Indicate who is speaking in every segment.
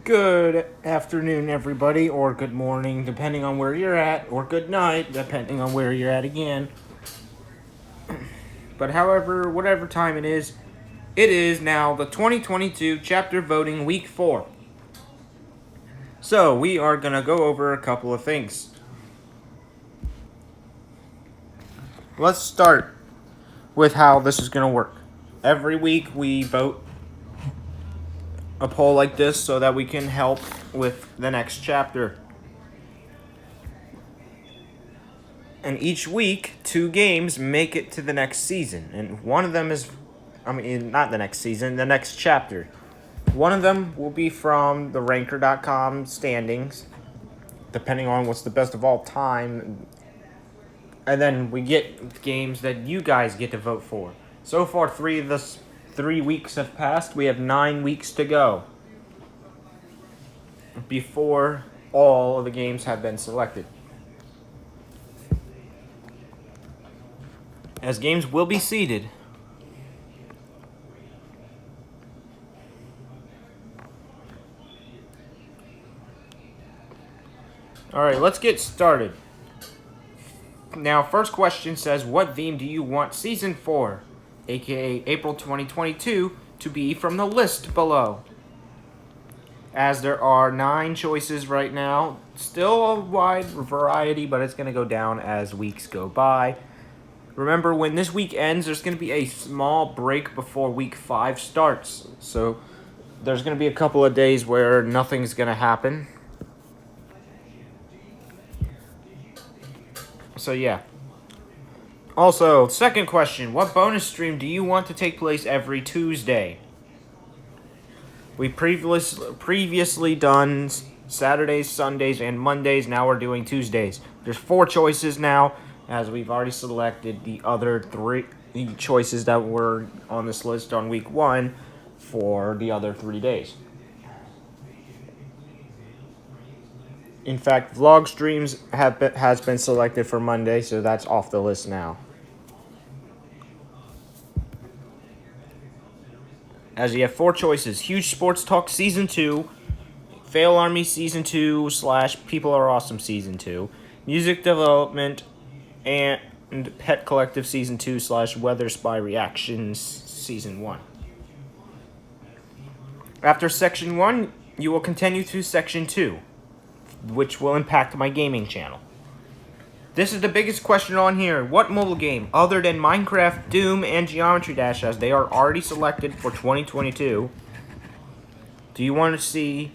Speaker 1: Good afternoon, everybody, or good morning, depending on where you're at, or good night, depending on where you're at again. But however, whatever time it is now the 2022 chapter voting week 4. So, we are going to go over a couple of things. Let's start with how this is going to work. Every week we vote a poll like this so that we can help with the next chapter. And each week, 2 games make it to the next season. And one of them is, not the next season, the next chapter. One of them will be from the Ranker.com standings, depending on what's the best of all time. And then we get games that you guys get to vote for. So far, 3 weeks have passed. We have 9 weeks to go before all of the games have been selected. As games will be seeded. Alright, let's get started. Now, first question says, what theme do you want Season 4, aka April 2022, to be from the list below? As there are 9 choices right now, still a wide variety, but it's going to go down as weeks go by. Remember, when this week ends, there's going to be a small break before week 5 starts. So, there's going to be a couple of days where nothing's going to happen. So, yeah. Also, second question, what bonus stream do you want to take place every Tuesday? We previously done Saturdays, Sundays, and Mondays. Now we're doing Tuesdays. There's 4 choices now, as we've already selected the other 3 choices that were on this list on week 1 for the other 3 days. In fact, vlog streams has been selected for Monday, so that's off the list now. As you have 4 choices: Huge Sports Talk Season 2, Fail Army Season 2 / People Are Awesome Season 2, Music Development, and Pet Collective Season 2 / Weather Spy Reactions Season 1. After Section 1, you will continue through Section 2, which will impact my gaming channel. This is the biggest question on here. What mobile game, other than Minecraft, Doom, and Geometry Dash, as they are already selected for 2022, do you want to see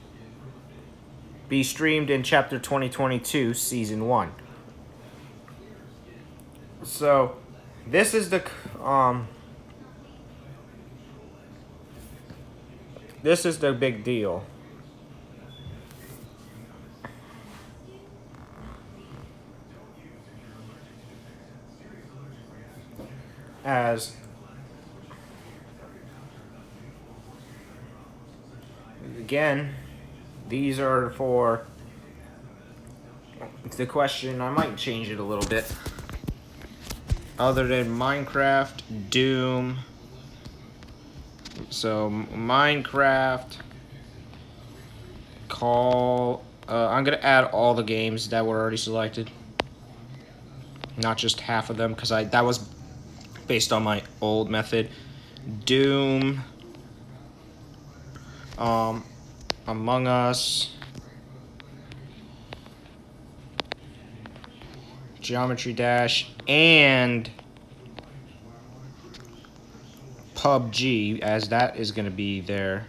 Speaker 1: be streamed in Chapter 2022, Season 1? So, this is the big deal. As again, these are for the question. I might change it a little bit. Other than Minecraft, Doom. So Minecraft, I'm gonna add all the games that were already selected, not just half of them, because that was based on my old method. Doom, Among Us, Geometry Dash, and PUBG, as that is going to be there.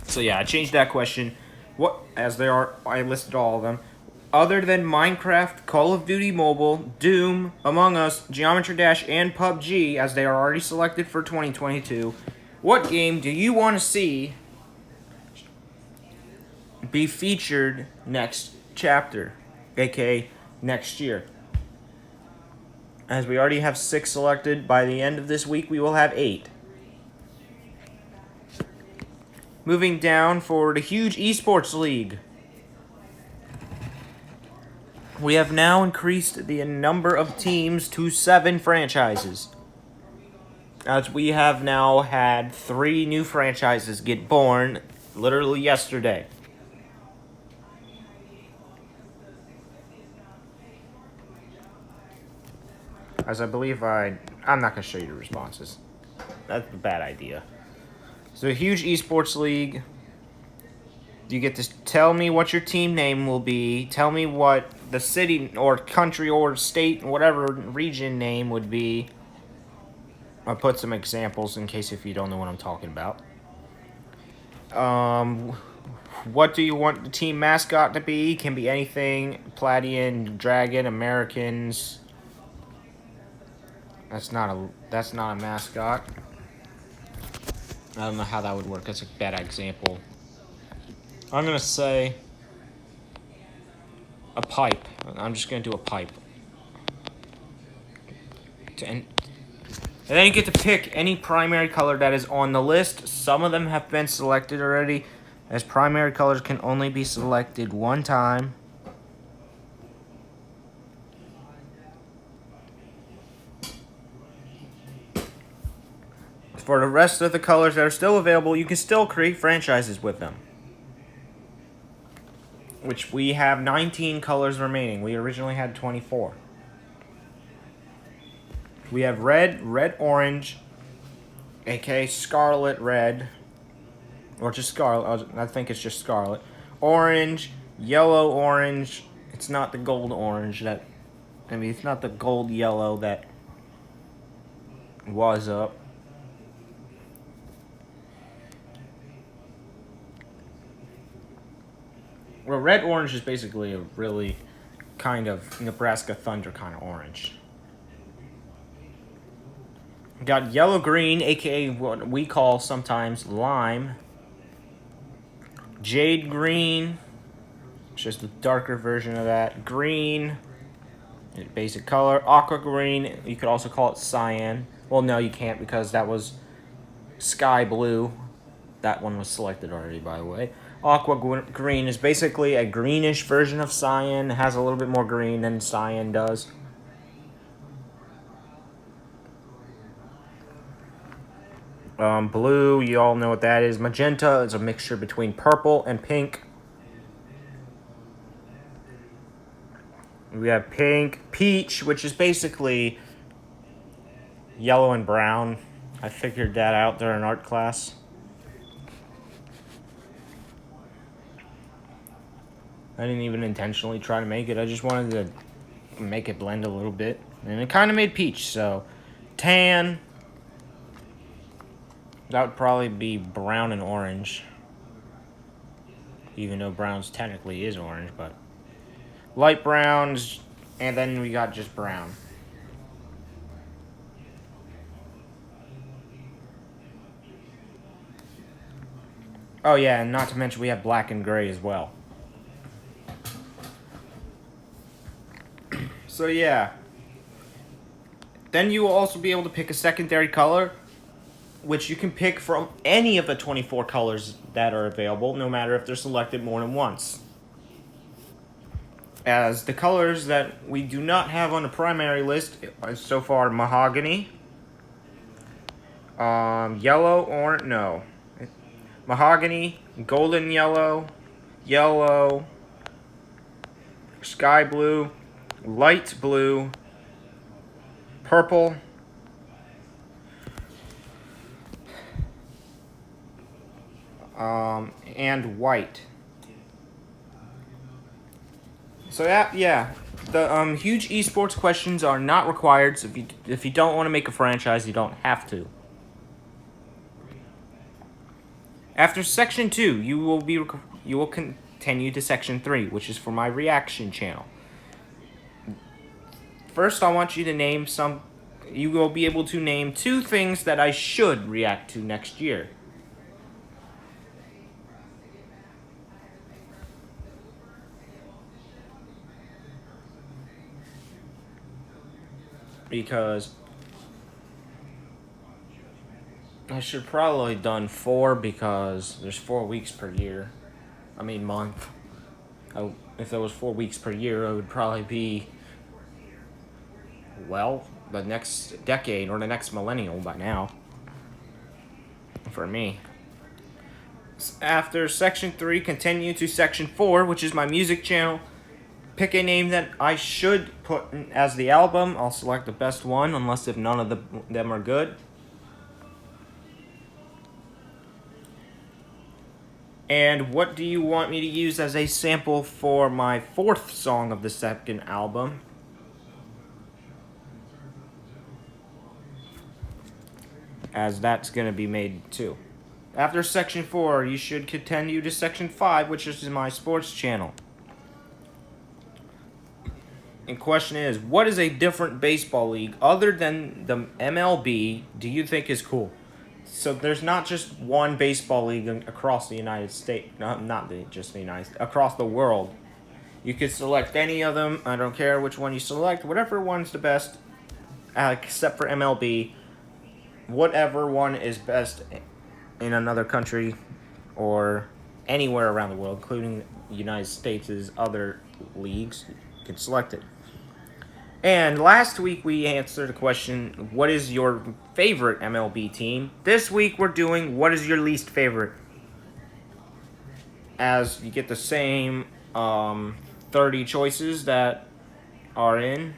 Speaker 1: So yeah, I changed that question. I listed all of them. Other than Minecraft, Call of Duty Mobile, Doom, Among Us, Geometry Dash, and PUBG, as they are already selected for 2022, what game do you want to see be featured next chapter, aka next year? As we already have 6 selected, by the end of this week we will have 8. Moving down for the huge esports league. We have now increased the number of teams to 7 franchises. As we have now had 3 new franchises get born literally yesterday. As I believe I'm not going to show you the responses. That's a bad idea. So a huge esports league. You get to tell me what your team name will be. Tell me what the city or country or state, whatever region name would be. I'll put some examples in case if you don't know what I'm talking about. What do you want the team mascot to be? Can be anything. Palladian, Dragon, Americans. That's not a mascot. I don't know how that would work. That's a bad example. I'm gonna say a pipe. I'm just gonna do a pipe. And then you get to pick any primary color that is on the list. Some of them have been selected already, as primary colors can only be selected one time. For the rest of the colors that are still available, you can still create franchises with them. Which we have 19 colors remaining. We originally had 24. We have red, orange, aka scarlet red, or just scarlet. I think it's just scarlet. Orange, yellow orange. It's not the gold orange that. I mean, it's not the gold yellow that was up. Well, red orange is basically a really kind of Nebraska Thunder kind of orange. Got yellow green, aka what we call sometimes lime. Jade green, it's just a darker version of that. Green, basic color. Aqua green, you could also call it cyan. Well, no, you can't because that was sky blue. That one was selected already, by the way. Aqua green is basically a greenish version of cyan. It has a little bit more green than cyan does. Blue, you all know what that is. Magenta is a mixture between purple and pink. We have pink. Peach, which is basically yellow and brown. I figured that out during art class. I didn't even intentionally try to make it. I just wanted to make it blend a little bit. And it kind of made peach, so tan. That would probably be brown and orange. Even though brown's technically is orange, but light browns, and then we got just brown. Oh yeah, and not to mention we have black and gray as well. So yeah. Then you will also be able to pick a secondary color, which you can pick from any of the 24 colors that are available, no matter if they're selected more than once. As the colors that we do not have on the primary list are so far mahogany, yellow, orange, no, mahogany, golden yellow, yellow, sky blue, light blue, purple, and white. So yeah. The huge esports questions are not required. So if you don't want to make a franchise, you don't have to. After section 2, you will continue to section 3, which is for my reaction channel. First, I want you to name some. You will be able to name 2 things that I should react to next year. Because I should probably done 4 because there's 4 weeks per year. I mean month. If there was 4 weeks per year, it would probably be, well, the next decade or the next millennial by now. For me. After section 3, continue to section 4, which is my music channel. Pick a name that I should put as the album. I'll select the best one, unless if none of them are good. And what do you want me to use as a sample for my 4th song of the second album? As that's going to be made too. After section 4, you should continue to section 5, which is my sports channel. And question is, what is a different baseball league other than the MLB do you think is cool? So there's not just one baseball league across the United States, just the United States, across the world. You could select any of them. I don't care which one you select. Whatever one's the best, except for MLB. Whatever one is best in another country or anywhere around the world, including the United States' other leagues, you can select it. And last week we answered the question, what is your favorite MLB team? This week we're doing, what is your least favorite? As you get the same 30 choices that are in.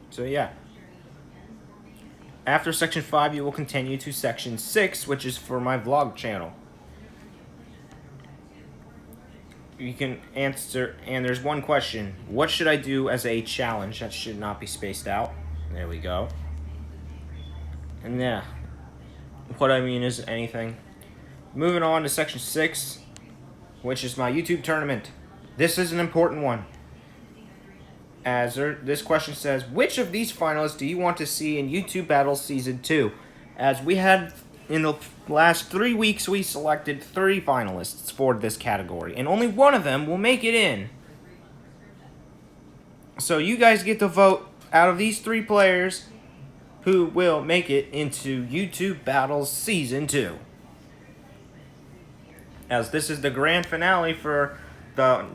Speaker 1: So yeah. After section 5, you will continue to section 6, which is for my vlog channel. You can answer, and there's one question. What should I do as a challenge? That should not be spaced out. There we go. And yeah, what I mean is anything. Moving on to section 6, which is my YouTube tournament. This is an important one. As this question says, which of these finalists do you want to see in YouTube Battles Season 2? As we had in the last 3 weeks, we selected 3 finalists for this category, and only one of them will make it in. So you guys get to vote out of these 3 players who will make it into YouTube Battles Season 2. As this is the grand finale for the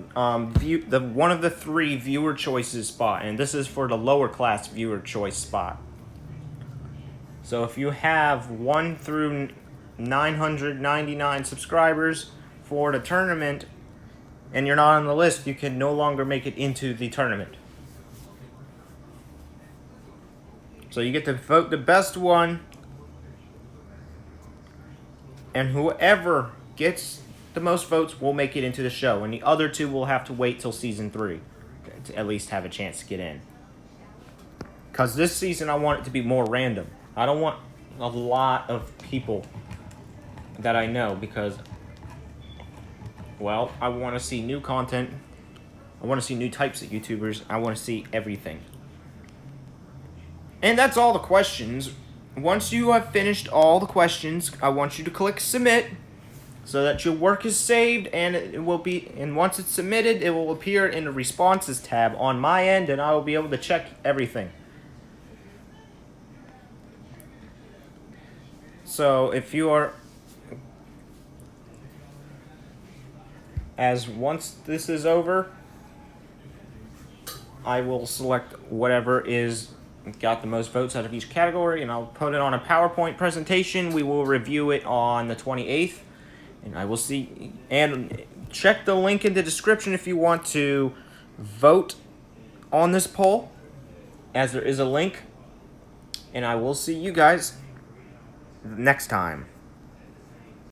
Speaker 1: one of the 3 viewer choices spot, and this is for the lower class viewer choice spot. So if you have 1 through 999 subscribers for the tournament and you're not on the list, you can no longer make it into the tournament. So you get to vote the best one, and whoever gets the most votes will make it into the show, and the other 2 will have to wait till season 3 to at least have a chance to get in. Because this season I want it to be more random. I don't want a lot of people that I know because, well, I want to see new content. I want to see new types of YouTubers. I want to see everything. And that's all the questions. Once you have finished all the questions, I want you to click submit so that your work is saved, and it will be, and once it's submitted, it will appear in the responses tab on my end, and I will be able to check everything. So if you are, once this is over, I will select whatever is got the most votes out of each category, and I'll put it on a PowerPoint presentation. We will review it on the 28th, and I will see, and check the link in the description if you want to vote on this poll, as there is a link, and I will see you guys next time.